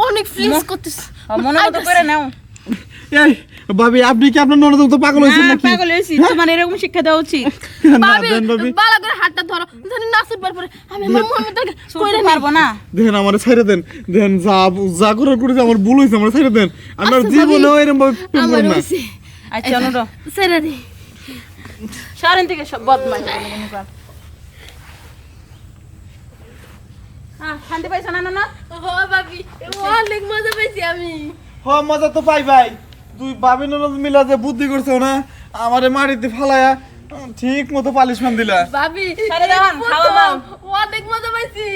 অনেক ফ্লিস করতেছ মনে মতো করে নাও এই ভাবি আপনি কি আপনার ননদ তো পাগল হইছেন নাকি পাগল হইছি তোমার এরকম শিক্ষা দেওয়া উচিত না ভাবি দেন ভাবি বালা করে হাতটা ধরো জানি নাচের পরে আমি আমার মনে থেকে কইরে পারবো না দেন আমারে ছেড়ে দেন দেন যা করে করে আমার ভুল হইছে আমার ছেড়ে দেন আমার আচ্ছা, জীবনে এরকম ভাবে প্রেম আমার করব না হইছে আচ্ছা অনুরো সেরা দি সারেন থেকে সব বদমাই শান্তি পাইছ না না ও ভাবি অনেক মজা পাইছি আমি হ মজা তো পাই ভাই তুই ভাবি ননদ মিলা যে বুদ্ধি করছো না আমারে মাটিতে ফালায়া ঠিক মতো পালিশমান দিলা ভাবি সারে দেওয়ান, খাওয়া দাও। অনেক মজা পাইছি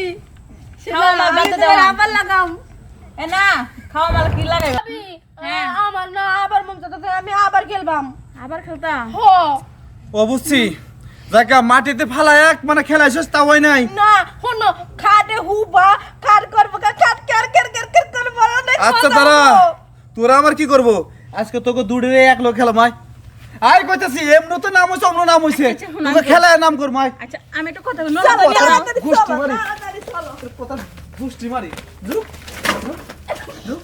খাওয়া দাও, আমি বাদ তো দাও। আবার লাগাম এ না খাওয়া মাল কি লাগাইবা হ্যাঁ আমার না আবার মন চাইতেছে আমি আবার খেলবাম আবার খেলতাম হো ও বুঝছি জায়গা মাটিতে ফালায়া মানে খেলাইছস তা হয় নাই না হন খাটে হুবা কার করব খাট কার কার কার কার করব অনেক আচ্ছা মজা দাঁড়া হলো। তোরা আমার কি করব আজকে তোকে দুড়ে এক লোক খেলাম আয় আয় কইতাছি এমন তো নাম হইছে অন্য নাম হইছে আচ্ছা, শুনান তোকে তো। খেলায় নাম কর মাই আচ্ছা আমি একটু কথা চলো, বলবো তাড়াতাড়ি গোষ্ঠী চলো, মারি। তাড়াতাড়ি চলো। কথা গুষ্টি মারি ঢুক ঢুক ঢুক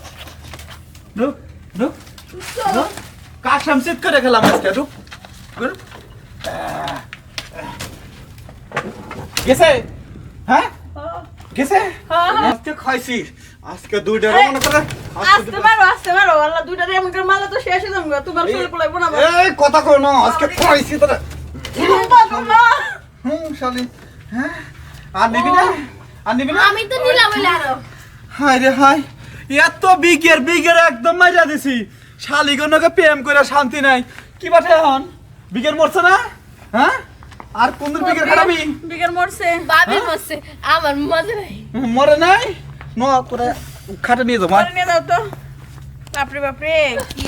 ঢুক ঢুক ঢুক কাশাম সিট করে খেলাম আজকে ঢুক ঢুক। গেছে হ্যাঁ গেছে আজকে খাইছি আজকে দুইটা মনে করে আসতে পারো আল্লাহ দুইটা রে আমাকে মালা তো শেষ হয়ে যাবে তোমার শরীর পড়াইবো না এই কথা কই না আজকে খাইছি তোরা শালি হ্যাঁ আর নিবি না আর নিবি না আমি তো নিলাম বলে আরো হায় রে হায় এত বিগের একদম মাইরা দিছি শালিগণকে প্রেম করে শান্তি নাই কি বাটে এখন বিগের মরছে না হ্যাঁ আর কোন দিন বিগের খারাপি বিকের মরছে ভাবি বসে আমার মজা নাই মরে নাই ন করে খাটে নিয়ে যাবো করে নিয়ে দাও তো বাপরে বাপরে কি